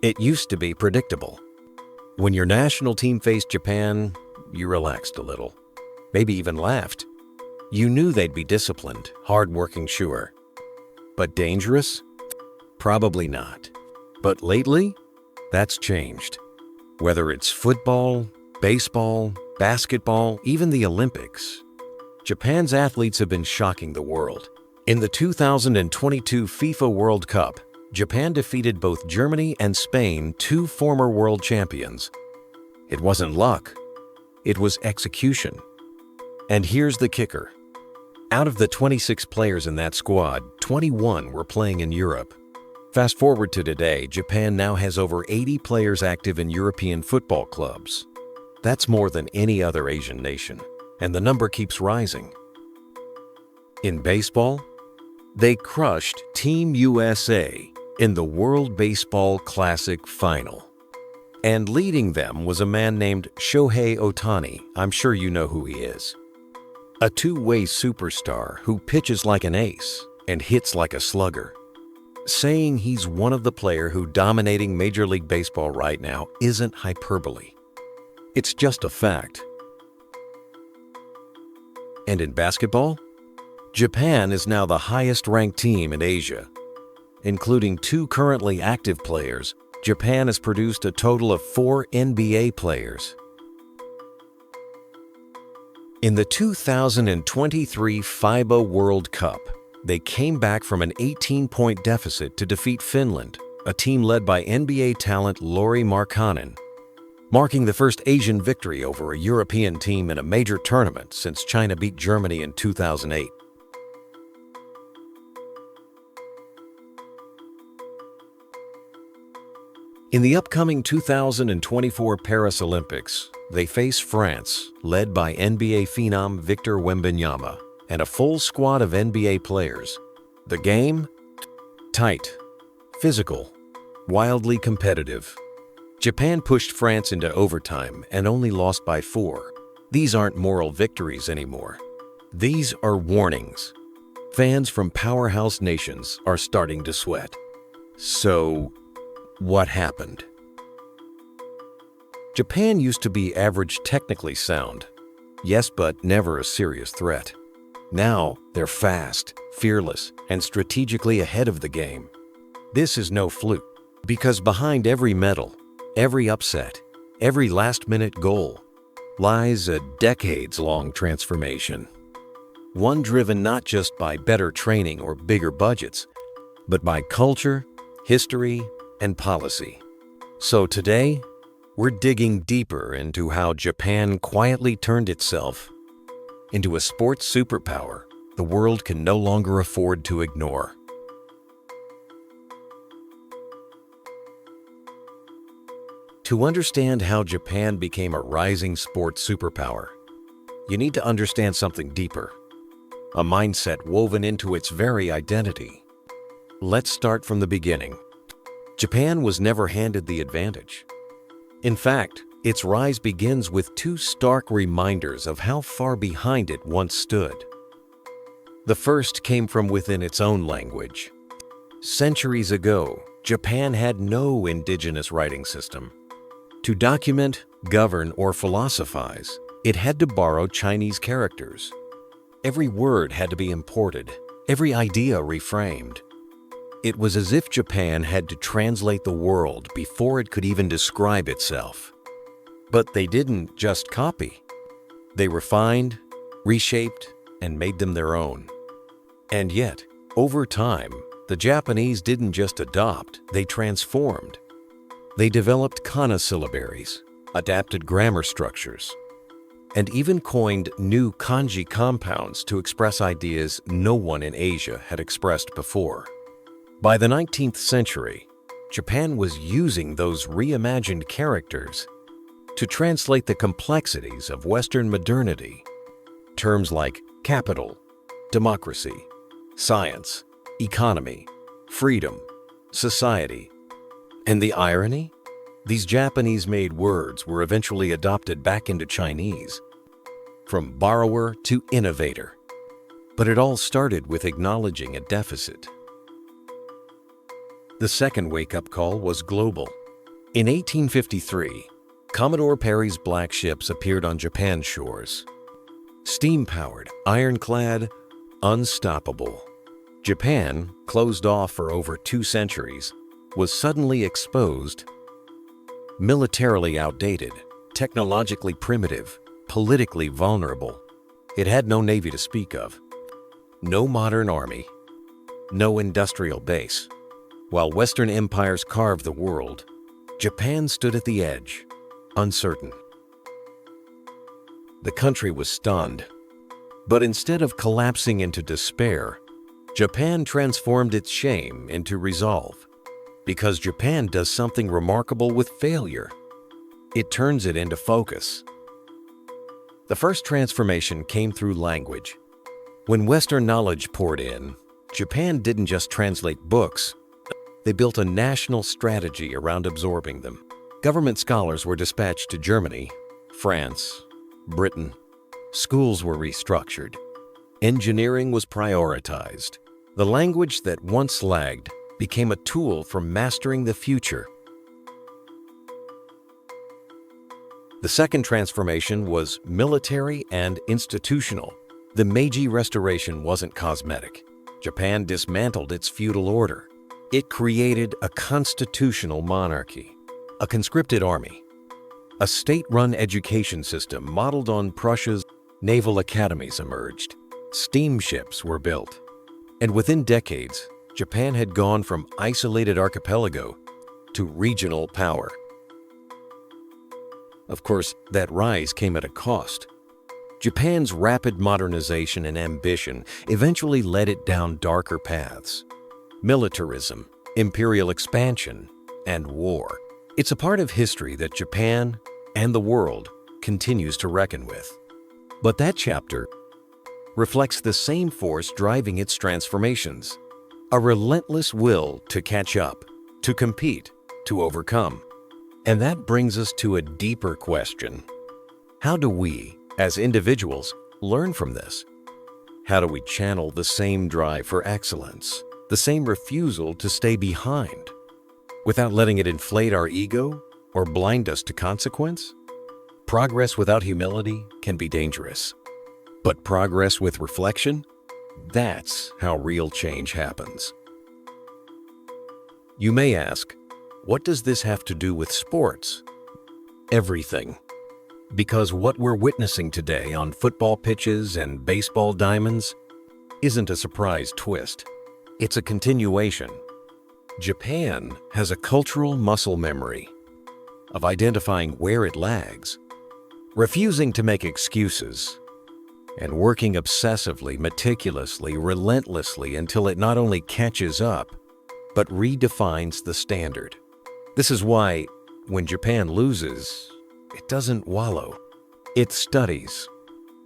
It used to be predictable. When your national team faced Japan, you relaxed a little, maybe even laughed. You knew they'd be disciplined, hard-working, sure. But dangerous? Probably not. But lately, that's changed. Whether it's football, baseball, basketball, even the Olympics, Japan's athletes have been shocking the world. In the 2022 FIFA World Cup, Japan defeated both Germany and Spain, two former world champions. It wasn't luck, it was execution. And here's the kicker. Out of the 26 players in that squad, 21 were playing in Europe. Fast forward to today, Japan now has over 80 players active in European football clubs. That's more than any other Asian nation, and the number keeps rising. In baseball, they crushed Team USA in the World Baseball Classic Final. And leading them was a man named Shohei Ohtani. I'm sure you know who he is. A two-way superstar who pitches like an ace and hits like a slugger. Saying he's one of the players who dominating Major League Baseball right now isn't hyperbole. It's just a fact. And in basketball, Japan is now the highest-ranked team in Asia. Including two currently active players, Japan has produced a total of 4 NBA players. In the 2023 FIBA World Cup, they came back from an 18-point deficit to defeat Finland, a team led by NBA talent Lauri Markkanen, marking the first Asian victory over a European team in a major tournament since China beat Germany in 2008. In the upcoming 2024 Paris Olympics, they face France, led by NBA phenom Victor Wembanyama, and a full squad of NBA players. The game? Tight, physical, wildly competitive. Japan pushed France into overtime and only lost by 4. These aren't moral victories anymore. These are warnings. Fans from powerhouse nations are starting to sweat. So, what happened? Japan used to be average technically sound. Yes, but never a serious threat. Now, they're fast, fearless, and strategically ahead of the game. This is no fluke, because behind every medal, every upset, every last-minute goal, lies a decades-long transformation. One driven not just by better training or bigger budgets, but by culture, history, and policy. So today, we're digging deeper into how Japan quietly turned itself into a sports superpower the world can no longer afford to ignore. To understand how Japan became a rising sports superpower, you need to understand something deeper, a mindset woven into its very identity. Let's start from the beginning. Japan was never handed the advantage. In fact, its rise begins with 2 stark reminders of how far behind it once stood. The first came from within its own language. Centuries ago, Japan had no indigenous writing system. To document, govern, or philosophize, it had to borrow Chinese characters. Every word had to be imported, every idea reframed. It was as if Japan had to translate the world before it could even describe itself. But they didn't just copy. They refined, reshaped, and made them their own. And yet, over time, the Japanese didn't just adopt, they transformed. They developed kana syllabaries, adapted grammar structures, and even coined new kanji compounds to express ideas no one in Asia had expressed before. By the 19th century, Japan was using those reimagined characters to translate the complexities of Western modernity. Terms like capital, democracy, science, economy, freedom, society. And the irony? These Japanese-made words were eventually adopted back into Chinese, from borrower to innovator. But it all started with acknowledging a deficit. The second wake-up call was global. In 1853, Commodore Perry's black ships appeared on Japan's shores. Steam-powered, ironclad, unstoppable. Japan, closed off for over 2 centuries, was suddenly exposed, militarily outdated, technologically primitive, politically vulnerable. It had no navy to speak of, no modern army, no industrial base. While Western empires carved the world, Japan stood at the edge, uncertain. The country was stunned, but instead of collapsing into despair, Japan transformed its shame into resolve. Because Japan does something remarkable with failure. It turns it into focus. The first transformation came through language. When Western knowledge poured in, Japan didn't just translate books. They built a national strategy around absorbing them. Government scholars were dispatched to Germany, France, Britain. Schools were restructured. Engineering was prioritized. The language that once lagged became a tool for mastering the future. The second transformation was military and institutional. The Meiji Restoration wasn't cosmetic. Japan dismantled its feudal order. It created a constitutional monarchy, a conscripted army, a state-run education system modeled on Prussia's naval academies emerged. Steamships were built. And within decades, Japan had gone from isolated archipelago to regional power. Of course, that rise came at a cost. Japan's rapid modernization and ambition eventually led it down darker paths. Militarism, imperial expansion, and war. It's a part of history that Japan and the world continues to reckon with. But that chapter reflects the same force driving its transformations. A relentless will to catch up, to compete, to overcome. And that brings us to a deeper question. How do we, as individuals, learn from this? How do we channel the same drive for excellence, the same refusal to stay behind, without letting it inflate our ego or blind us to consequence? Progress without humility can be dangerous. But progress with reflection? That's how real change happens. You may ask, what does this have to do with sports? Everything. Because what we're witnessing today on football pitches and baseball diamonds isn't a surprise twist. It's a continuation. Japan has a cultural muscle memory of identifying where it lags, refusing to make excuses, and working obsessively, meticulously, relentlessly until it not only catches up, but redefines the standard. This is why, when Japan loses, it doesn't wallow. It studies.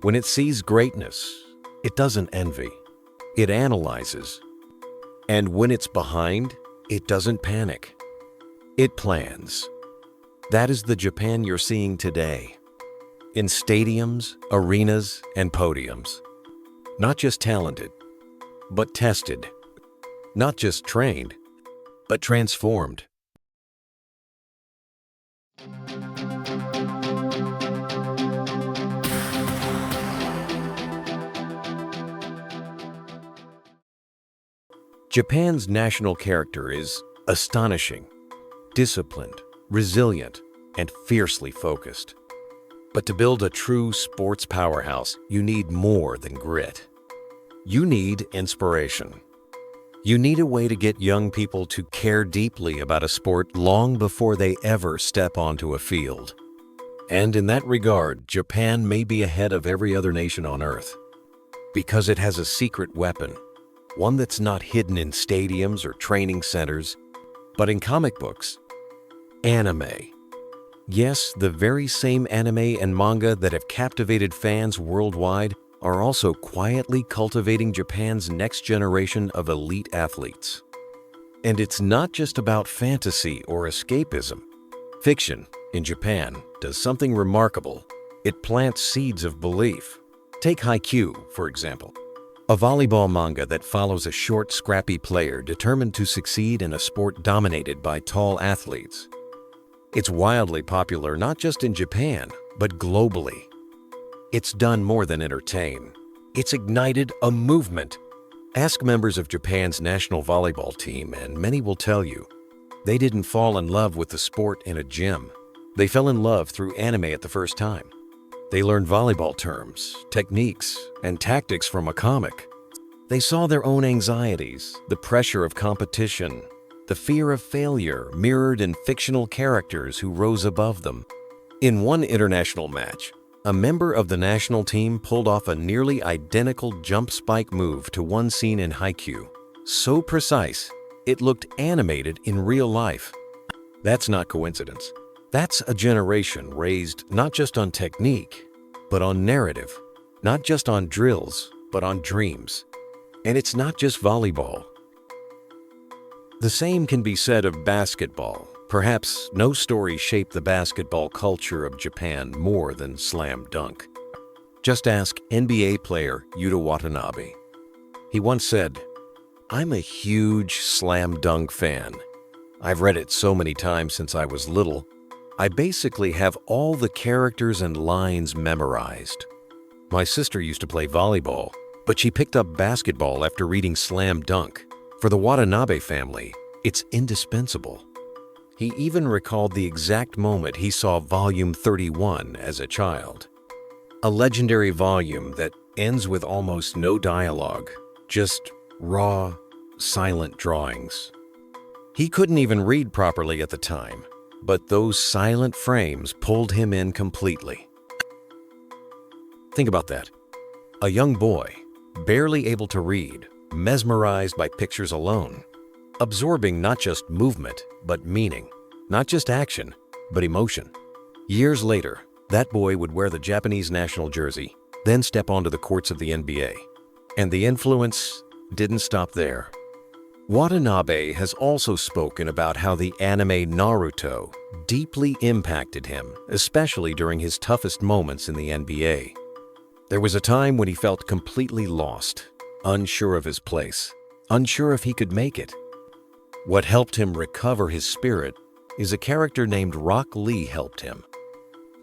When it sees greatness, it doesn't envy. It analyzes. And when it's behind, it doesn't panic. It plans. That is the Japan you're seeing today. In stadiums, arenas, and podiums. Not just talented, but tested. Not just trained, but transformed. Japan's national character is astonishing, disciplined, resilient, and fiercely focused. But to build a true sports powerhouse, you need more than grit. You need inspiration. You need a way to get young people to care deeply about a sport long before they ever step onto a field. And in that regard, Japan may be ahead of every other nation on Earth. Because it has a secret weapon, one that's not hidden in stadiums or training centers, but in comic books. Anime. Yes, the very same anime and manga that have captivated fans worldwide are also quietly cultivating Japan's next generation of elite athletes. And it's not just about fantasy or escapism. Fiction, in Japan, does something remarkable. It plants seeds of belief. Take Haikyuu, for example. A volleyball manga that follows a short, scrappy player determined to succeed in a sport dominated by tall athletes. It's wildly popular not just in Japan, but globally. It's done more than entertain. It's ignited a movement. Ask members of Japan's national volleyball team, and many will tell you they didn't fall in love with the sport in a gym. They fell in love through anime at the first time. They learned volleyball terms, techniques, and tactics from a comic. They saw their own anxieties, the pressure of competition, the fear of failure mirrored in fictional characters who rose above them. In one international match, a member of the national team pulled off a nearly identical jump spike move to one seen in Haikyuu. So precise, it looked animated in real life. That's not coincidence. That's a generation raised not just on technique, but on narrative. Not just on drills, but on dreams. And it's not just volleyball. The same can be said of basketball. Perhaps no story shaped the basketball culture of Japan more than Slam Dunk. Just ask NBA player Yuta Watanabe. He once said, "I'm a huge Slam Dunk fan. I've read it so many times since I was little. I basically have all the characters and lines memorized. My sister used to play volleyball, but she picked up basketball after reading Slam Dunk. For the Watanabe family, it's indispensable." He even recalled the exact moment he saw Volume 31 as a child. A legendary volume that ends with almost no dialogue, just raw, silent drawings. He couldn't even read properly at the time, but those silent frames pulled him in completely. Think about that. A young boy, barely able to read, mesmerized by pictures alone, absorbing not just movement, but meaning, not just action, but emotion. Years later, that boy would wear the Japanese national jersey, then step onto the courts of the NBA. And the influence didn't stop there. Watanabe has also spoken about how the anime Naruto deeply impacted him, especially during his toughest moments in the NBA. There was a time when he felt completely lost, unsure of his place, unsure if he could make it. What helped him recover his spirit is a character named Rock Lee helped him.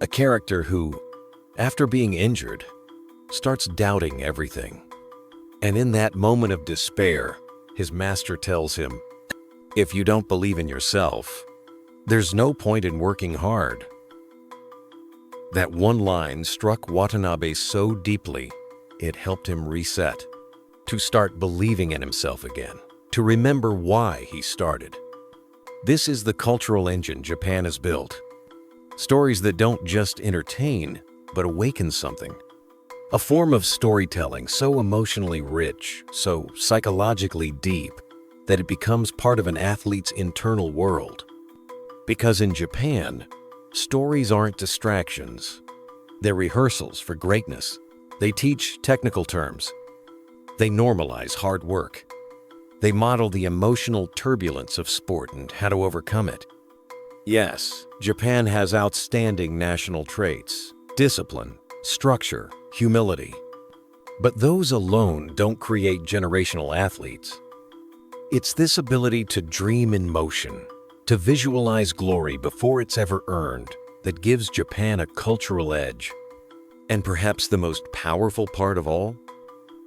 A character who, after being injured, starts doubting everything. And in that moment of despair, his master tells him, "If you don't believe in yourself, there's no point in working hard." That one line struck Watanabe so deeply, it helped him reset, to start believing in himself again, to remember why he started. This is the cultural engine Japan has built. Stories that don't just entertain, but awaken something. A form of storytelling so emotionally rich, so psychologically deep, that it becomes part of an athlete's internal world. Because in Japan, stories aren't distractions. They're rehearsals for greatness. They teach technical terms. They normalize hard work. They model the emotional turbulence of sport and how to overcome it. Yes, Japan has outstanding national traits: discipline, structure, humility. But those alone don't create generational athletes. It's this ability to dream in motion, to visualize glory before it's ever earned, that gives Japan a cultural edge. And perhaps the most powerful part of all?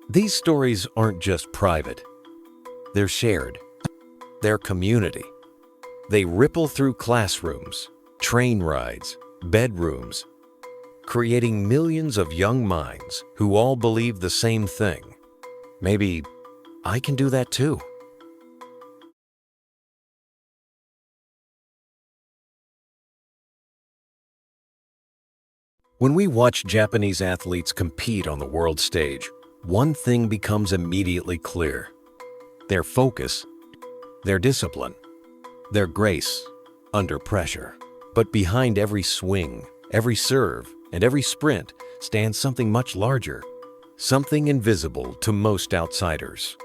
These stories aren't just private. They're shared. They're community. They ripple through classrooms, train rides, bedrooms, creating millions of young minds who all believe the same thing. Maybe I can do that too. When we watch Japanese athletes compete on the world stage, one thing becomes immediately clear: their focus, their discipline, their grace under pressure. But behind every swing, every serve, and every sprint stands something much larger, something invisible to most outsiders.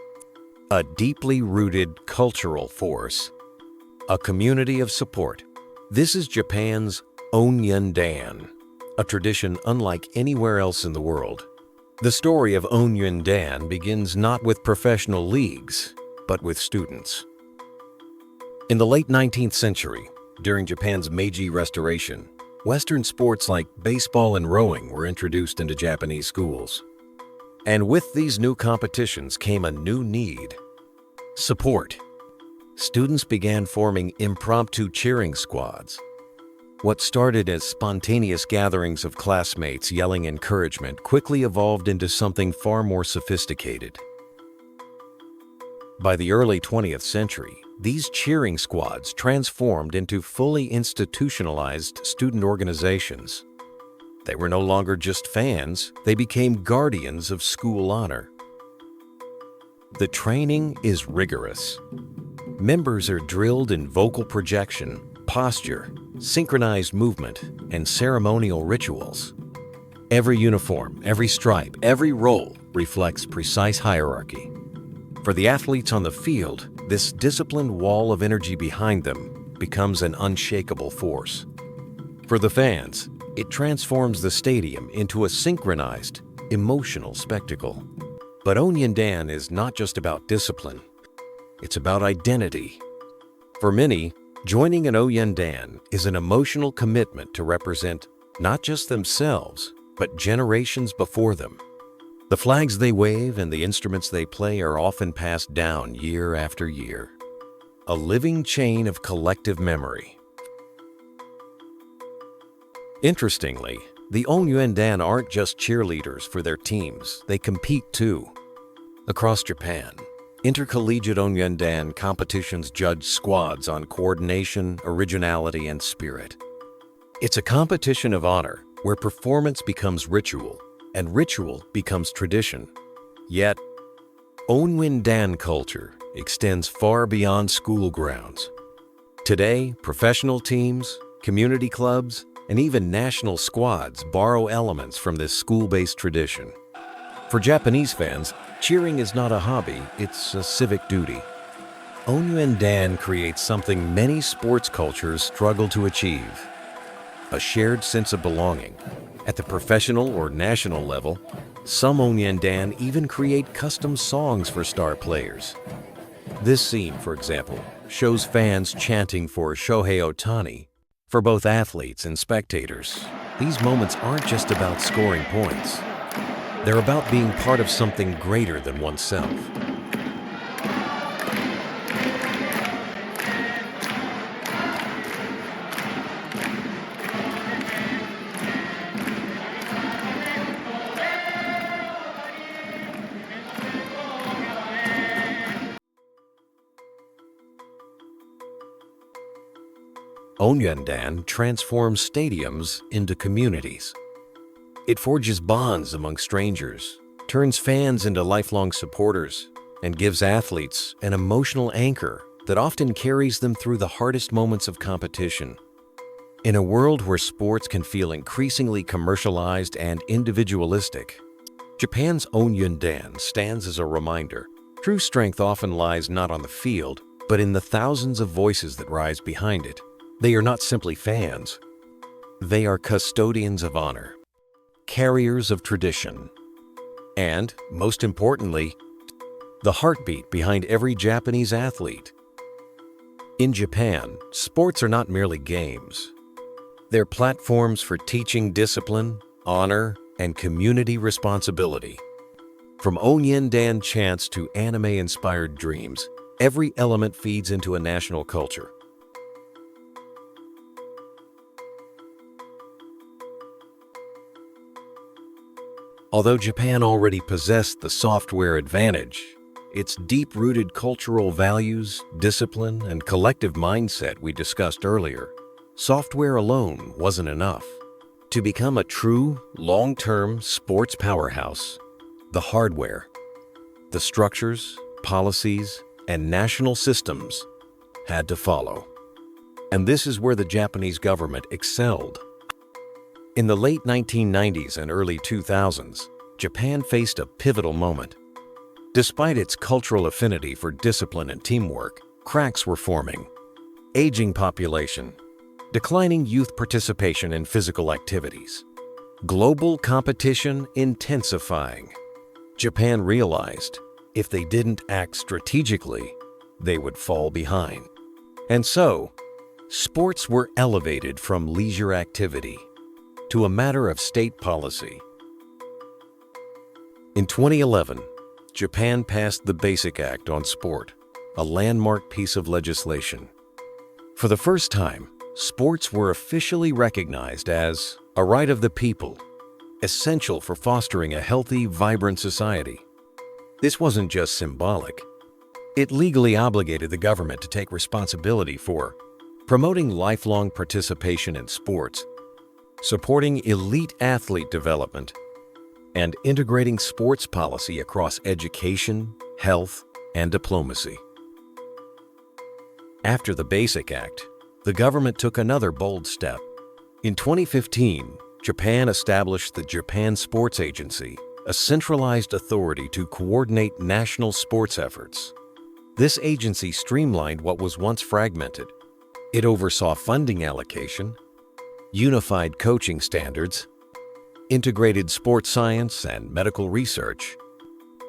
A deeply rooted cultural force, a community of support. This is Japan's Onyundan, a tradition unlike anywhere else in the world. The story of Onyundan begins not with professional leagues, but with students. In the late 19th century, During Japan's Meiji Restoration, Western sports like baseball and rowing were introduced into Japanese schools. And with these new competitions came a new need: support. Students began forming impromptu cheering squads. What started as spontaneous gatherings of classmates yelling encouragement quickly evolved into something far more sophisticated. By the early 20th century, these cheering squads transformed into fully institutionalized student organizations. They were no longer just fans, they became guardians of school honor. The training is rigorous. Members are drilled in vocal projection, posture, synchronized movement, and ceremonial rituals. Every uniform, every stripe, every role reflects precise hierarchy. For the athletes on the field, this disciplined wall of energy behind them becomes an unshakable force. For the fans, it transforms the stadium into a synchronized, emotional spectacle. But Onyendan is not just about discipline. It's about identity. For many, joining an Onyendan is an emotional commitment to represent not just themselves, but generations before them. The flags they wave and the instruments they play are often passed down year after year. A living chain of collective memory. Interestingly, the Onyendan aren't just cheerleaders for their teams, they compete too. Across Japan, intercollegiate Onyendan competitions judge squads on coordination, originality, and spirit. It's a competition of honor where performance becomes ritual and ritual becomes tradition. Yet, Onyendan culture extends far beyond school grounds. Today, professional teams, community clubs, and even national squads borrow elements from this school-based tradition. For Japanese fans, cheering is not a hobby, it's a civic duty. Onyendan creates something many sports cultures struggle to achieve: a shared sense of belonging. At the professional or national level, some Onyendan even create custom songs for star players. This scene, for example, shows fans chanting for Shohei Ohtani for both athletes and spectators. These moments aren't just about scoring points. They're about being part of something greater than oneself. Onyendan transforms stadiums into communities. It forges bonds among strangers, turns fans into lifelong supporters, and gives athletes an emotional anchor that often carries them through the hardest moments of competition. In a world where sports can feel increasingly commercialized and individualistic, Japan's Onyendan stands as a reminder. True strength often lies not on the field, but in the thousands of voices that rise behind it. They are not simply fans. They are custodians of honor, carriers of tradition, and, most importantly, the heartbeat behind every Japanese athlete. In Japan, sports are not merely games. They're platforms for teaching discipline, honor, and community responsibility. From Onyendan chants to anime-inspired dreams, every element feeds into a national culture. Although Japan already possessed the software advantage, its deep-rooted cultural values, discipline, and collective mindset we discussed earlier, software alone wasn't enough. To become a true, long-term sports powerhouse, the hardware, the structures, policies, and national systems had to follow. And this is where the Japanese government excelled. In the late 1990s and early 2000s, Japan faced a pivotal moment. Despite its cultural affinity for discipline and teamwork, cracks were forming. Aging population, declining youth participation in physical activities, global competition intensifying. Japan realized if they didn't act strategically, they would fall behind. And so, sports were elevated from leisure activity to a matter of state policy. In 2011, Japan passed the Basic Act on Sport, a landmark piece of legislation. For the first time, sports were officially recognized as a right of the people, essential for fostering a healthy, vibrant society. This wasn't just symbolic. It legally obligated the government to take responsibility for promoting lifelong participation in sports, supporting elite athlete development, and integrating sports policy across education, health, and diplomacy. After the Basic Act, the government took another bold step. In 2015, Japan established the Japan Sports Agency, a centralized authority to coordinate national sports efforts. This agency streamlined what was once fragmented. It oversaw funding allocation, unified coaching standards, integrated sports science and medical research,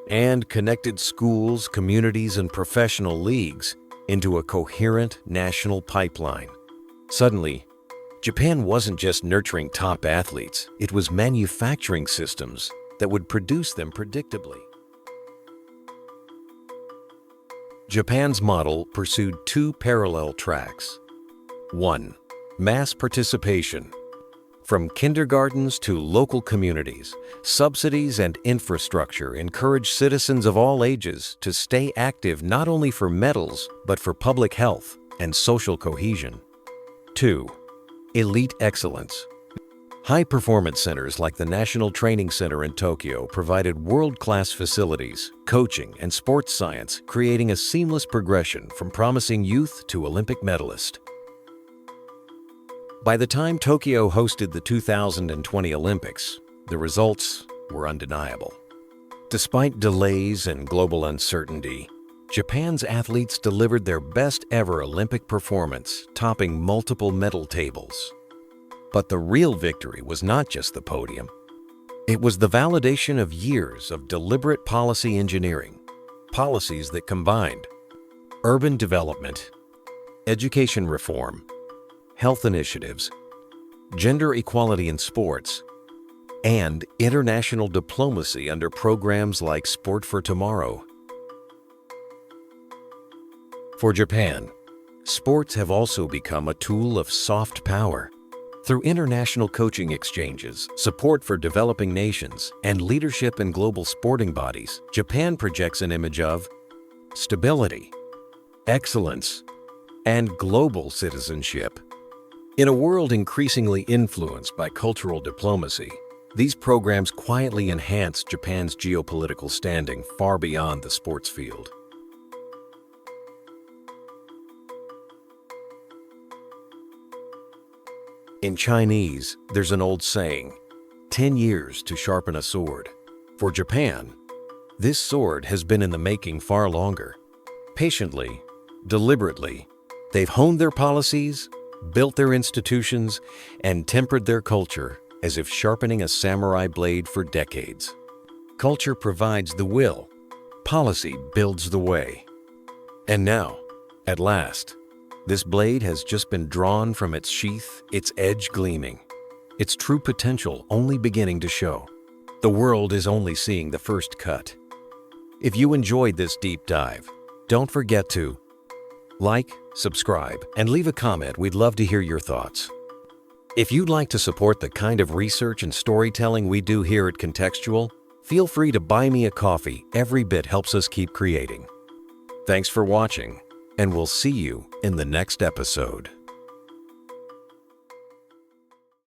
and connected schools, communities, and professional leagues into a coherent national pipeline. Suddenly, Japan wasn't just nurturing top athletes, it was manufacturing systems that would produce them predictably. Japan's model pursued two parallel tracks. 1. Mass participation. From kindergartens to local communities, subsidies and infrastructure encourage citizens of all ages to stay active not only for medals, but for public health and social cohesion. 2. Elite excellence. High-performance centers like the National Training Center in Tokyo provided world-class facilities, coaching, and sports science, creating a seamless progression from promising youth to Olympic medalist. By the time Tokyo hosted the 2020 Olympics, the results were undeniable. Despite delays and global uncertainty, Japan's athletes delivered their best-ever Olympic performance, topping multiple medal tables. But the real victory was not just the podium. It was the validation of years of deliberate policy engineering, policies that combined urban development, education reform, health initiatives, gender equality in sports, and international diplomacy under programs like Sport for Tomorrow. For Japan, sports have also become a tool of soft power. Through international coaching exchanges, support for developing nations, and leadership in global sporting bodies, Japan projects an image of stability, excellence, and global citizenship. In a world increasingly influenced by cultural diplomacy, these programs quietly enhance Japan's geopolitical standing far beyond the sports field. In Chinese, there's an old saying, 10 years to sharpen a sword. For Japan, this sword has been in the making far longer. Patiently, deliberately, they've honed their policies, built their institutions, and tempered their culture as if sharpening a samurai blade for decades. Culture provides the will, policy builds the way. And now, at last, this blade has just been drawn from its sheath, its edge gleaming, its true potential only beginning to show. The world is only seeing the first cut. If you enjoyed this deep dive, don't forget to like, subscribe, and leave a comment. We'd love to hear your thoughts. If you'd like to support the kind of research and storytelling we do here at Contextual, feel free to buy me a coffee. Every bit helps us keep creating. Thanks for watching, and we'll see you in the next episode.